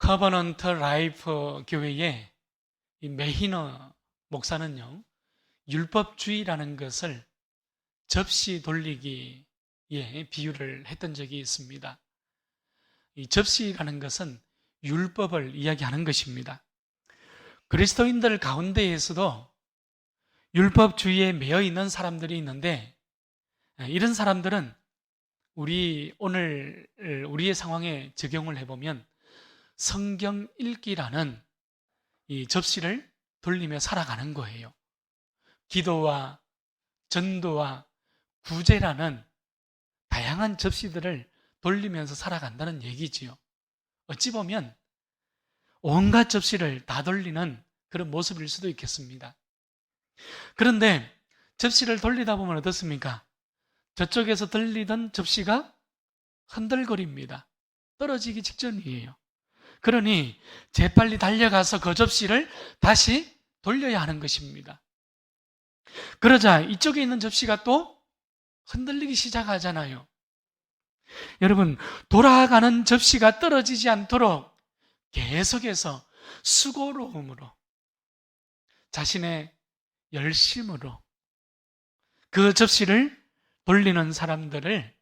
커버넌트 라이프 교회의 이 메히너 목사는요, 율법주의라는 것을 접시 돌리기에 비유를 했던 적이 있습니다. 이 접시라는 것은 율법을 이야기하는 것입니다. 그리스도인들 가운데에서도 율법주의에 매여 있는 사람들이 있는데, 이런 사람들은 우리의 상황에 적용을 해보면 성경 읽기라는 이 접시를 돌리며 살아가는 거예요. 기도와 전도와 구제라는 다양한 접시들을 돌리면서 살아간다는 얘기지요. 어찌 보면 온갖 접시를 다 돌리는 그런 모습일 수도 있겠습니다. 그런데 접시를 돌리다 보면 어떻습니까? 저쪽에서 들리던 접시가 흔들거립니다. 떨어지기 직전이에요. 그러니 재빨리 달려가서 그 접시를 다시 돌려야 하는 것입니다. 그러자 이쪽에 있는 접시가 또 흔들리기 시작하잖아요. 여러분, 돌아가는 접시가 떨어지지 않도록 계속해서 수고로움으로, 자신의 열심으로 그 접시를 돌리는 사람들을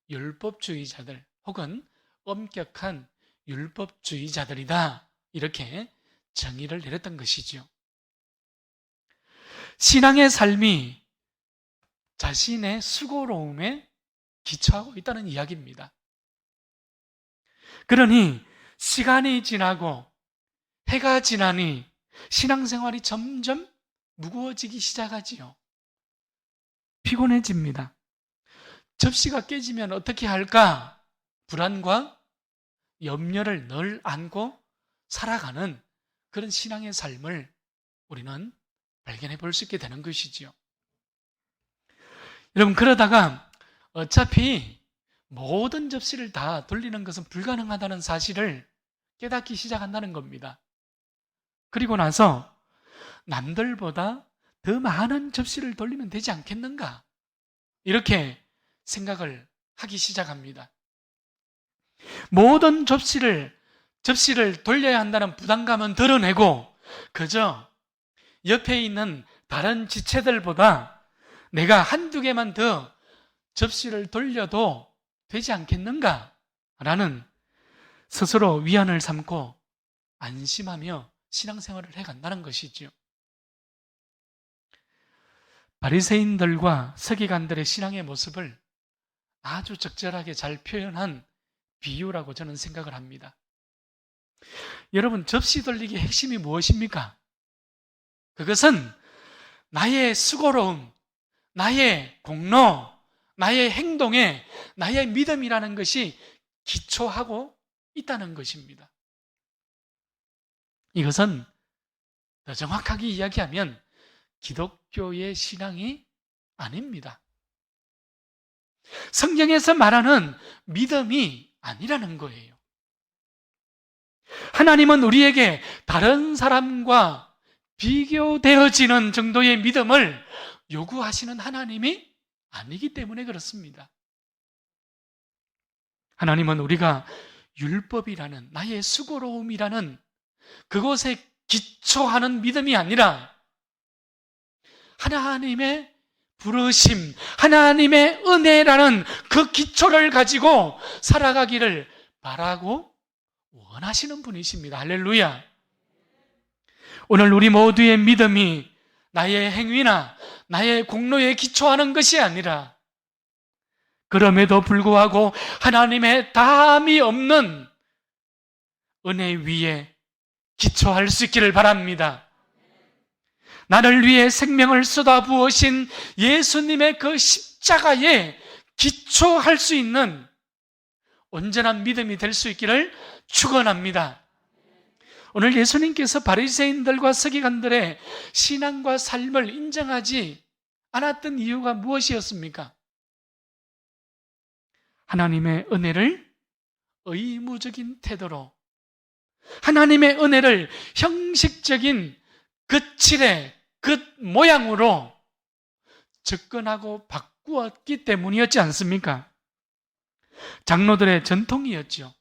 율법주의자들 혹은 엄격한 율법주의자들이다, 이렇게 정의를 내렸던 것이지요. 신앙의 삶이 자신의 수고로움에 기초하고 있다는 이야기입니다. 그러니 시간이 지나고 해가 지나니 신앙생활이 점점 무거워지기 시작하지요. 피곤해집니다. 접시가 깨지면 어떻게 할까? 불안과 염려를 늘 안고 살아가는 그런 신앙의 삶을 우리는 발견해 볼 수 있게 되는 것이지요. 여러분, 그러다가 어차피 모든 접시를 다 돌리는 것은 불가능하다는 사실을 깨닫기 시작한다는 겁니다. 그리고 나서 남들보다 더 많은 접시를 돌리면 되지 않겠는가? 이렇게 생각을 하기 시작합니다. 모든 접시를 돌려야 한다는 부담감은 덜어내고 그저 옆에 있는 다른 지체들보다 내가 한두 개만 더 접시를 돌려도 되지 않겠는가? 라는 스스로 위안을 삼고 안심하며 신앙생활을 해간다는 것이지요. 바리새인들과 서기관들의 신앙의 모습을 아주 적절하게 잘 표현한 비유라고 저는 생각을 합니다. 여러분, 접시 돌리기의 핵심이 무엇입니까? 그것은 나의 수고로움, 나의 공로, 나의 행동에 나의 믿음이라는 것이 기초하고 있다는 것입니다. 이것은 더 정확하게 이야기하면 기독교의 신앙이 아닙니다. 성경에서 말하는 믿음이 아니라는 거예요. 하나님은 우리에게 다른 사람과 비교되어지는 정도의 믿음을 요구하시는 하나님이 아니기 때문에 그렇습니다. 하나님은 우리가 율법이라는 나의 수고로움이라는 그것에 기초하는 믿음이 아니라 하나님의 부르심, 하나님의 은혜라는 그 기초를 가지고 살아가기를 바라고 원하시는 분이십니다. 할렐루야. 오늘 우리 모두의 믿음이 나의 행위나 나의 공로에 기초하는 것이 아니라 그럼에도 불구하고 하나님의 다함이 없는 은혜 위에 기초할 수 있기를 바랍니다. 나를 위해 생명을 쏟아부으신 예수님의 그 십자가에 기초할 수 있는 온전한 믿음이 될 수 있기를 축원합니다. 오늘 예수님께서 바리새인들과 서기관들의 신앙과 삶을 인정하지 않았던 이유가 무엇이었습니까? 하나님의 은혜를 의무적인 태도로, 하나님의 은혜를 형식적인 겉칠의 겉 모양으로 접근하고 바꾸었기 때문이었지 않습니까? 장로들의 전통이었죠.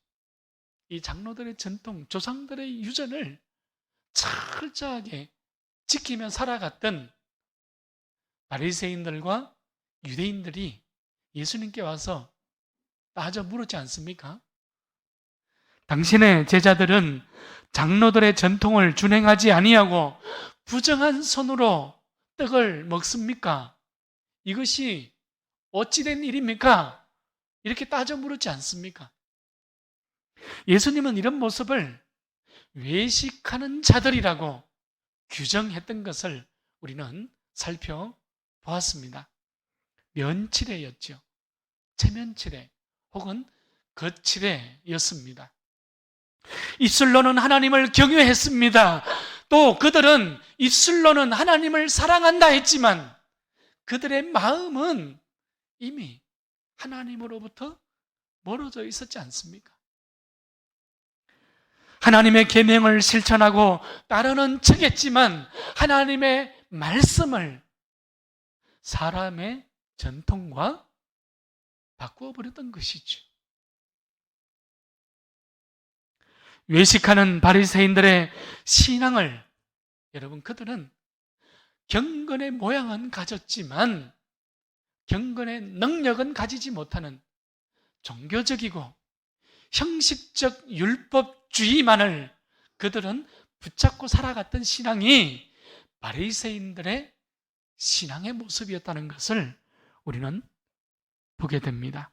이 장로들의 전통, 조상들의 유전을 철저하게 지키며 살아갔던 바리새인들과 유대인들이 예수님께 와서 따져 물었지 않습니까? 당신의 제자들은 장로들의 전통을 준행하지 아니하고 부정한 손으로 떡을 먹습니까? 이것이 어찌된 일입니까? 이렇게 따져 물었지 않습니까? 예수님은 이런 모습을 외식하는 자들이라고 규정했던 것을 우리는 살펴보았습니다. 면치레였죠. 체면치레 혹은 겉치레였습니다. 입술로는 하나님을 경외했습니다. 또 그들은 입술로는 하나님을 사랑한다 했지만 그들의 마음은 이미 하나님으로부터 멀어져 있었지 않습니까? 하나님의 계명을 실천하고 따르는 척했지만 하나님의 말씀을 사람의 전통과 바꾸어 버렸던 것이죠. 외식하는 바리새인들의 신앙을, 여러분, 그들은 경건의 모양은 가졌지만 경건의 능력은 가지지 못하는 종교적이고 형식적 율법주의만을 그들은 붙잡고 살아갔던 신앙이 바리새인들의 신앙의 모습이었다는 것을 우리는 보게 됩니다.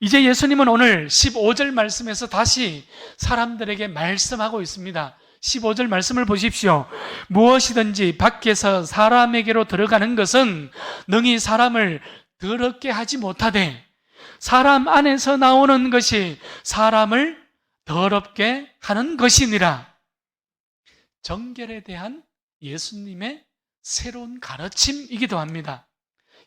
이제 예수님은 오늘 15절 말씀에서 다시 사람들에게 말씀하고 있습니다. 15절 말씀을 보십시오. 무엇이든지 밖에서 사람에게로 들어가는 것은 능히 사람을 더럽게 하지 못하되 사람 안에서 나오는 것이 사람을 더럽게 하는 것이니라. 정결에 대한 예수님의 새로운 가르침이기도 합니다.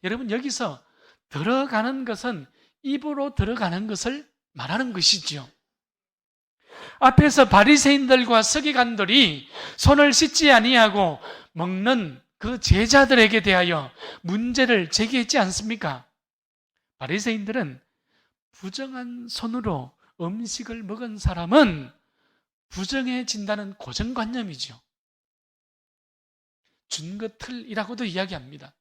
여러분, 여기서 들어가는 것은 입으로 들어가는 것을 말하는 것이죠. 앞에서 바리새인들과 서기관들이 손을 씻지 아니하고 먹는 그 제자들에게 대하여 문제를 제기했지 않습니까? 바리새인들은 부정한 손으로 음식을 먹은 사람은 부정해진다는 고정관념이죠. 준거틀이라고도 이야기합니다.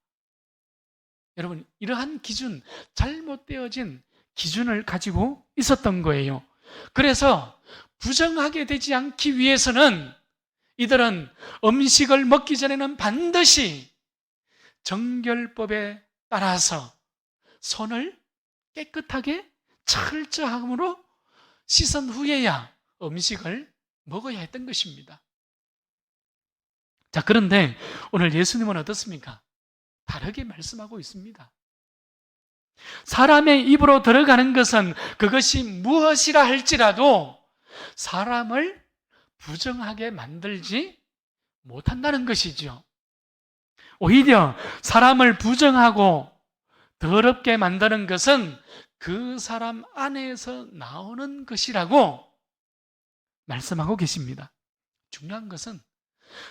여러분, 이러한 기준, 잘못되어진 기준을 가지고 있었던 거예요. 그래서 부정하게 되지 않기 위해서는 이들은 음식을 먹기 전에는 반드시 정결법에 따라서 손을 깨끗하게 철저함으로 씻은 후에야 음식을 먹어야 했던 것입니다. 자, 그런데 오늘 예수님은 어떻습니까? 다르게 말씀하고 있습니다. 사람의 입으로 들어가는 것은 그것이 무엇이라 할지라도 사람을 부정하게 만들지 못한다는 것이죠. 오히려 사람을 부정하고 더럽게 만드는 것은 그 사람 안에서 나오는 것이라고 말씀하고 계십니다. 중요한 것은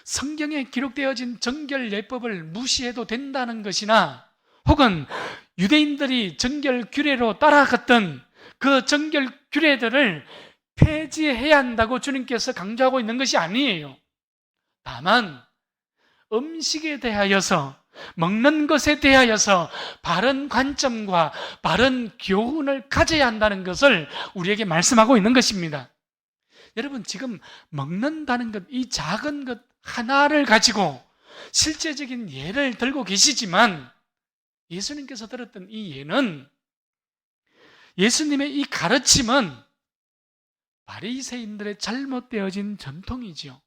성경에 기록되어진 정결 예법을 무시해도 된다는 것이나 혹은 유대인들이 정결 규례로 따라갔던 그 정결 규례들을 폐지해야 한다고 주님께서 강조하고 있는 것이 아니에요. 다만 음식에 대하여서, 먹는 것에 대하여서 바른 관점과 바른 교훈을 가져야 한다는 것을 우리에게 말씀하고 있는 것입니다. 여러분, 지금 먹는다는 것, 이 작은 것 하나를 가지고 실제적인 예를 들고 계시지만 예수님께서 들었던 이 예는, 예수님의 이 가르침은 바리새인들의 잘못되어진 전통이지요.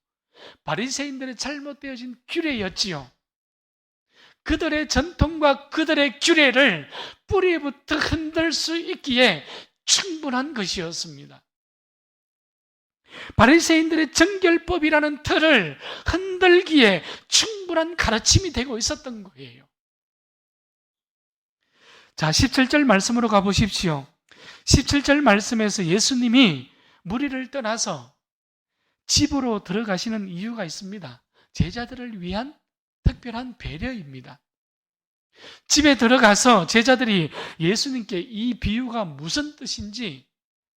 바리새인들의 잘못되어진 규례였지요. 그들의 전통과 그들의 규례를 뿌리부터 흔들 수 있기에 충분한 것이었습니다. 바리새인들의 정결법이라는 틀을 흔들기에 충분한 가르침이 되고 있었던 거예요. 자, 17절 말씀으로 가보십시오. 17절 말씀에서 예수님이 무리를 떠나서 집으로 들어가시는 이유가 있습니다. 제자들을 위한 특별한 배려입니다. 집에 들어가서 제자들이 예수님께 이 비유가 무슨 뜻인지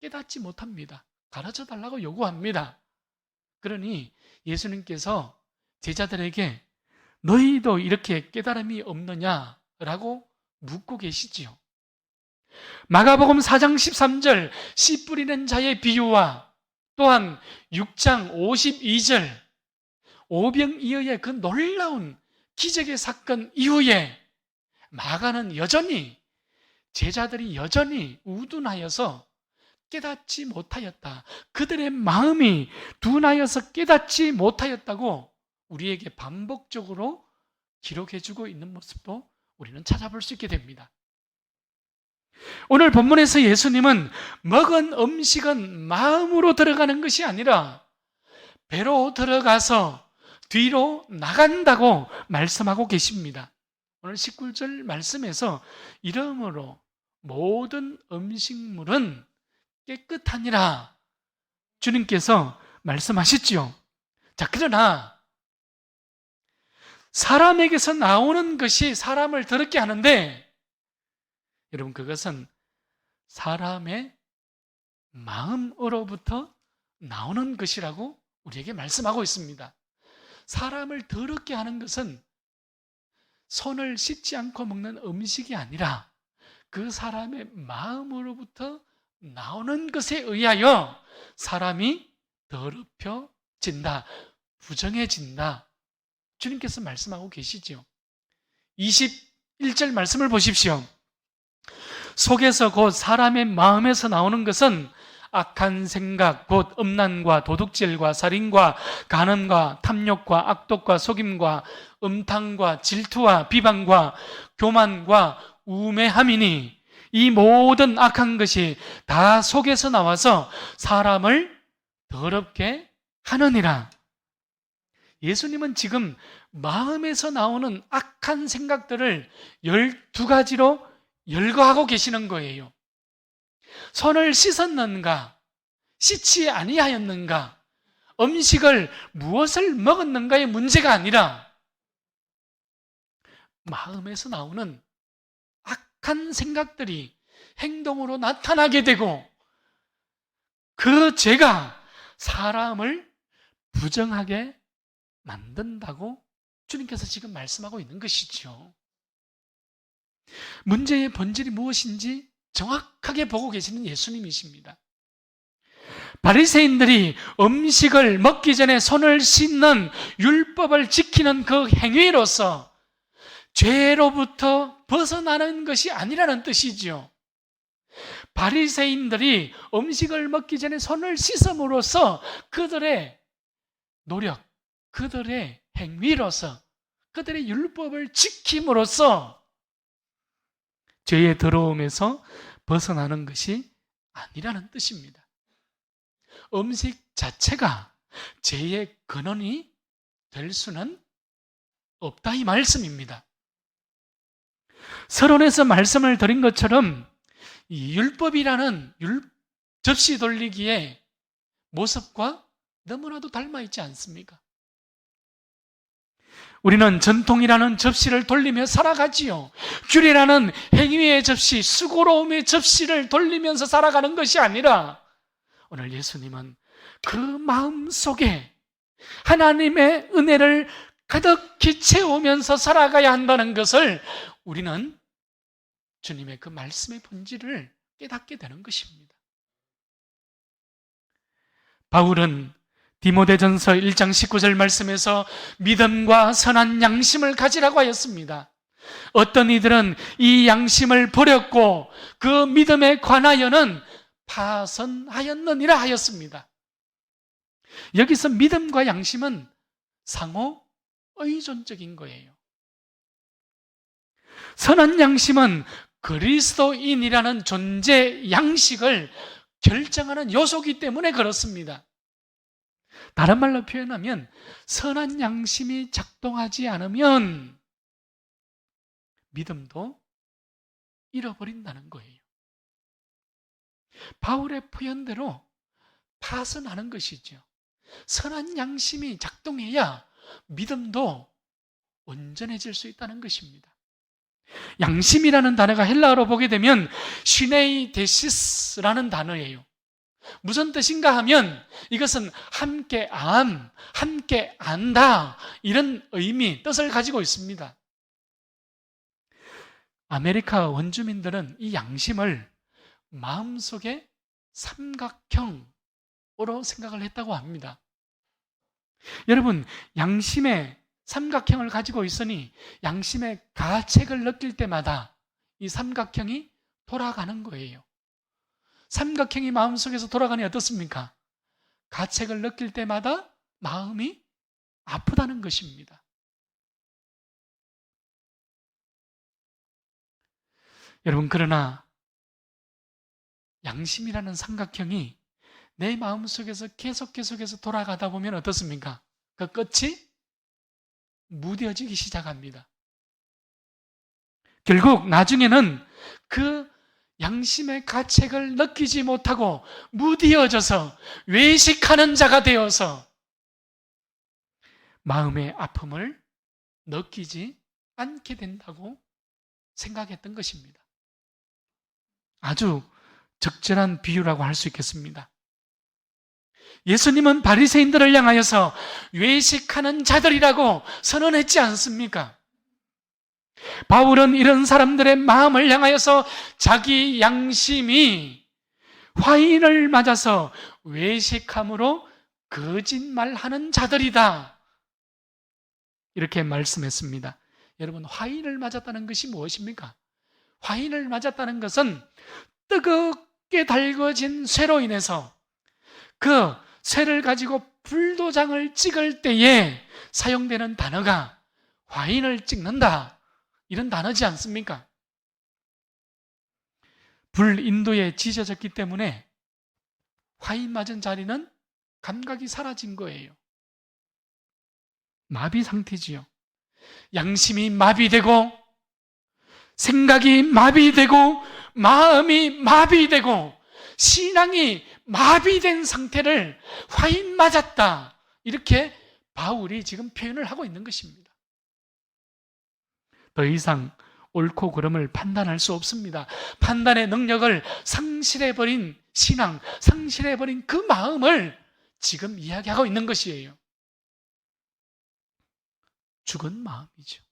깨닫지 못합니다. 가르쳐 달라고 요구합니다. 그러니 예수님께서 제자들에게 너희도 이렇게 깨달음이 없느냐라고 묻고 계시지요. 마가복음 4장 13절 씨 뿌리는 자의 비유와 또한 6장 52절 오병이어의 그 놀라운 기적의 사건 이후에 마가는 여전히 제자들이 여전히 우둔하여서 깨닫지 못하였다. 그들의 마음이 둔하여서 깨닫지 못하였다고 우리에게 반복적으로 기록해주고 있는 모습도 우리는 찾아볼 수 있게 됩니다. 오늘 본문에서 예수님은 먹은 음식은 마음으로 들어가는 것이 아니라 배로 들어가서 뒤로 나간다고 말씀하고 계십니다. 오늘 19절 말씀에서 이러므로 모든 음식물은 깨끗하니라 주님께서 말씀하셨지요. 자, 그러나 사람에게서 나오는 것이 사람을 더럽게 하는데 여러분, 그것은 사람의 마음으로부터 나오는 것이라고 우리에게 말씀하고 있습니다. 사람을 더럽게 하는 것은 손을 씻지 않고 먹는 음식이 아니라 그 사람의 마음으로부터 나오는 것에 의하여 사람이 더럽혀진다, 부정해진다. 주님께서 말씀하고 계시죠. 21절 말씀을 보십시오. 속에서 곧 사람의 마음에서 나오는 것은 악한 생각, 곧 음란과 도둑질과 살인과 간음과 탐욕과 악독과 속임과 음탕과 질투와 비방과 교만과 우매함이니 이 모든 악한 것이 다 속에서 나와서 사람을 더럽게 하느니라. 예수님은 지금 마음에서 나오는 악한 생각들을 12가지로 열거하고 계시는 거예요. 손을 씻었는가? 씻지 아니하였는가? 음식을 무엇을 먹었는가의 문제가 아니라 마음에서 나오는 악한 생각들이 행동으로 나타나게 되고 그 죄가 사람을 부정하게 만든다고 주님께서 지금 말씀하고 있는 것이죠. 문제의 본질이 무엇인지 정확하게 보고 계시는 예수님이십니다. 바리새인들이 음식을 먹기 전에 손을 씻는 율법을 지키는 그 행위로서 죄로부터 벗어나는 것이 아니라는 뜻이죠. 바리새인들이 음식을 먹기 전에 손을 씻음으로써 그들의 노력, 그들의 행위로서, 그들의 율법을 지킴으로써 죄의 더러움에서 벗어나는 것이 아니라는 뜻입니다. 음식 자체가 죄의 근원이 될 수는 없다, 이 말씀입니다. 서론에서 말씀을 드린 것처럼 이 율법이라는 접시 돌리기의 모습과 너무나도 닮아 있지 않습니까? 우리는 전통이라는 접시를 돌리며 살아가지요. 규례라는 행위의 접시, 수고로움의 접시를 돌리면서 살아가는 것이 아니라 오늘 예수님은 그 마음 속에 하나님의 은혜를 가득히 채우면서 살아가야 한다는 것을 우리는 주님의 그 말씀의 본질을 깨닫게 되는 것입니다. 바울은 디모데전서 1장 19절 말씀에서 믿음과 선한 양심을 가지라고 하였습니다. 어떤 이들은 이 양심을 버렸고 그 믿음에 관하여는 파선하였느니라 하였습니다. 여기서 믿음과 양심은 상호 의존적인 거예요. 선한 양심은 그리스도인이라는 존재 양식을 결정하는 요소이기 때문에 그렇습니다. 다른 말로 표현하면 선한 양심이 작동하지 않으면 믿음도 잃어버린다는 거예요. 바울의 표현대로 파선하는 것이죠. 선한 양심이 작동해야 믿음도 온전해질 수 있다는 것입니다. 양심이라는 단어가 헬라어로 보게 되면 시네이데시스라는 단어예요. 무슨 뜻인가 하면 이것은 함께함, 함께 안다, 이런 의미, 뜻을 가지고 있습니다. 아메리카 원주민들은 이 양심을 마음속에 삼각형으로 생각을 했다고 합니다. 여러분, 양심의 삼각형을 가지고 있으니 양심의 가책을 느낄 때마다 이 삼각형이 돌아가는 거예요. 삼각형이 마음속에서 돌아가니 어떻습니까? 가책을 느낄 때마다 마음이 아프다는 것입니다. 여러분, 그러나 양심이라는 삼각형이 내 마음속에서 계속해서 돌아가다 보면 어떻습니까? 그 끝이 무뎌지기 시작합니다. 결국 나중에는 그 양심의 가책을 느끼지 못하고 무뎌져서 외식하는 자가 되어서 마음의 아픔을 느끼지 않게 된다고 생각했던 것입니다. 아주 적절한 비유라고 할 수 있겠습니다. 예수님은 바리새인들을 향하여서 외식하는 자들이라고 선언했지 않습니까? 바울은 이런 사람들의 마음을 향하여서 자기 양심이 화인을 맞아서 외식함으로 거짓말하는 자들이다, 이렇게 말씀했습니다. 여러분, 화인을 맞았다는 것이 무엇입니까? 화인을 맞았다는 것은 뜨겁게 달궈진 쇠로 인해서 그 쇠를 가지고 불도장을 찍을 때에 사용되는 단어가 화인을 찍는다, 이런 단어지 않습니까? 불인도에 지져졌기 때문에 화인 맞은 자리는 감각이 사라진 거예요. 마비 상태지요. 양심이 마비되고 생각이 마비되고 마음이 마비되고 신앙이 마비된 상태를 화인 맞았다, 이렇게 바울이 지금 표현을 하고 있는 것입니다. 더 이상 옳고 그름을 판단할 수 없습니다. 판단의 능력을 상실해버린 신앙, 상실해버린 그 마음을 지금 이야기하고 있는 것이에요. 죽은 마음이죠.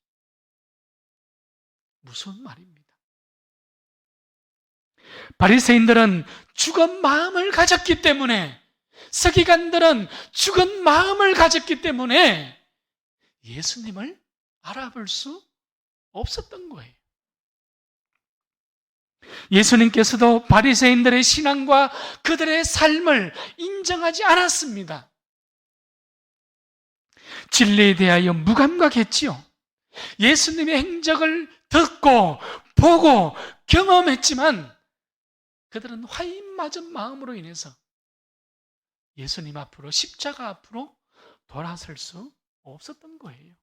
무서운 말입니다. 바리새인들은 죽은 마음을 가졌기 때문에, 서기관들은 죽은 마음을 가졌기 때문에 예수님을 알아볼 수 없었던 거예요. 예수님께서도 바리새인들의 신앙과 그들의 삶을 인정하지 않았습니다. 진리에 대하여 무감각했지요. 예수님의 행적을 듣고 보고 경험했지만 그들은 화인 맞은 마음으로 인해서 예수님 앞으로, 십자가 앞으로 돌아설 수 없었던 거예요.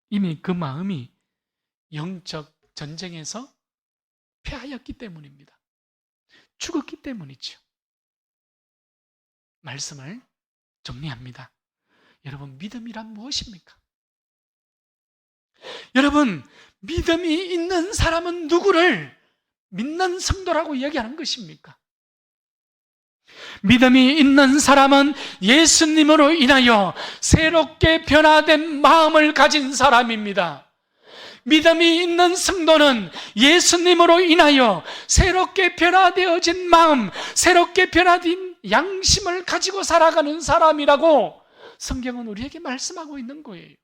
이미 그 마음이 영적 전쟁에서 패하였기 때문입니다. 죽었기 때문이죠. 말씀을 정리합니다. 여러분, 믿음이란 무엇입니까? 여러분, 믿음이 있는 사람은 누구를 믿는 성도라고 이야기하는 것입니까? 믿음이 있는 사람은 예수님으로 인하여 새롭게 변화된 마음을 가진 사람입니다. 믿음이 있는 성도는 예수님으로 인하여 새롭게 변화되어진 마음, 새롭게 변화된 양심을 가지고 살아가는 사람이라고 성경은 우리에게 말씀하고 있는 거예요.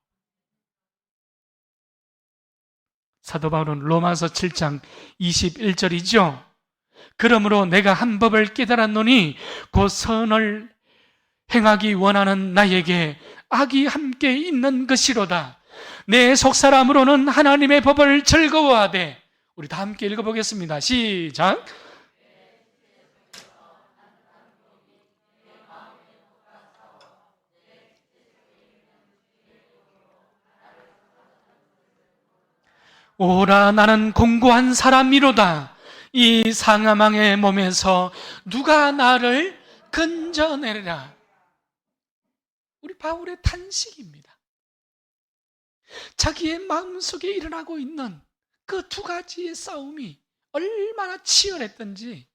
사도 바울은 로마서 7장 21절이죠. 그러므로 내가 한 법을 깨달았노니 곧 선을 행하기 원하는 나에게 악이 함께 있는 것이로다. 내 속사람으로는 하나님의 법을 즐거워하되. 우리 다 함께 읽어보겠습니다. 시작. 오라, 나는 공고한 사람이로다. 이 상하망의 몸에서 누가 나를 건져내리라. 우리 바울의 탄식입니다. 자기의 마음속에 일어나고 있는 그 두 가지의 싸움이 얼마나 치열했던지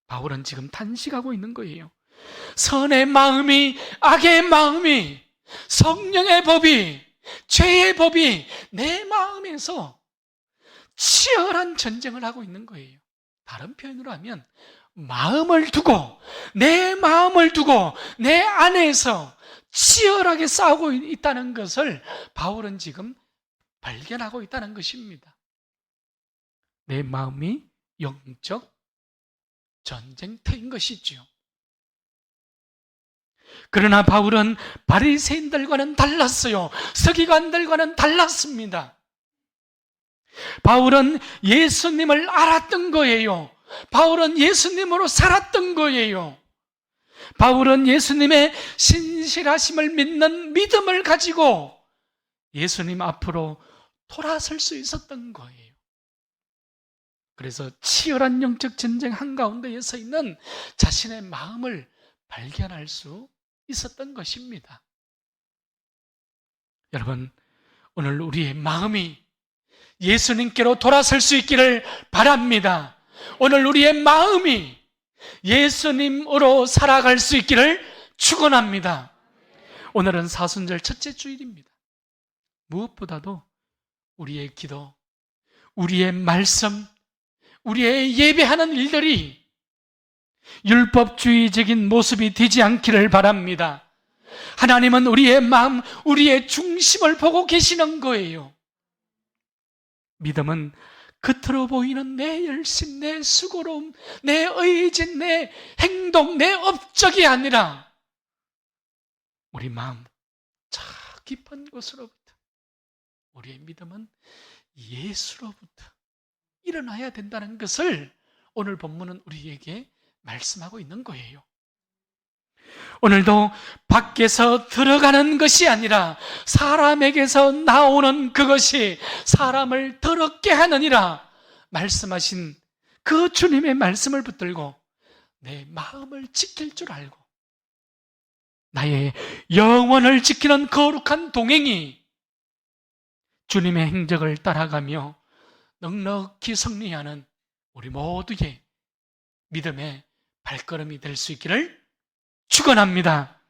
바울은 지금 탄식하고 있는 거예요. 선의 마음이, 악의 마음이, 성령의 법이, 죄의 법이 내 마음에서 치열한 전쟁을 하고 있는 거예요. 다른 표현으로 하면 마음을 두고, 내 마음을 두고 내 안에서 치열하게 싸우고 있다는 것을 바울은 지금 발견하고 있다는 것입니다. 내 마음이 영적 전쟁터인 것이지요. 그러나 바울은 바리새인들과는 달랐어요. 서기관들과는 달랐습니다. 바울은 예수님을 알았던 거예요. 바울은 예수님으로 살았던 거예요. 바울은 예수님의 신실하심을 믿는 믿음을 가지고 예수님 앞으로 돌아설 수 있었던 거예요. 그래서 치열한 영적 전쟁 한가운데에 서 있는 자신의 마음을 발견할 수 있었던 것입니다. 여러분, 오늘 우리의 마음이 예수님께로 돌아설 수 있기를 바랍니다. 오늘 우리의 마음이 예수님으로 살아갈 수 있기를 축원합니다. 오늘은 사순절 첫째 주일입니다. 무엇보다도 우리의 기도, 우리의 말씀, 우리의 예배하는 일들이 율법주의적인 모습이 되지 않기를 바랍니다. 하나님은 우리의 마음, 우리의 중심을 보고 계시는 거예요. 믿음은 겉으로 보이는 내 열심, 내 수고로움, 내 의지, 내 행동, 내 업적이 아니라 우리 마음 저 깊은 곳으로부터, 우리의 믿음은 예수로부터 일어나야 된다는 것을 오늘 본문은 우리에게 말씀하고 있는 거예요. 오늘도 밖에서 들어가는 것이 아니라 사람에게서 나오는 그것이 사람을 더럽게 하느니라 말씀하신 그 주님의 말씀을 붙들고 내 마음을 지킬 줄 알고 나의 영혼을 지키는 거룩한 동행이 주님의 행적을 따라가며 넉넉히 승리하는 우리 모두의 믿음의 발걸음이 될 수 있기를 축원합니다.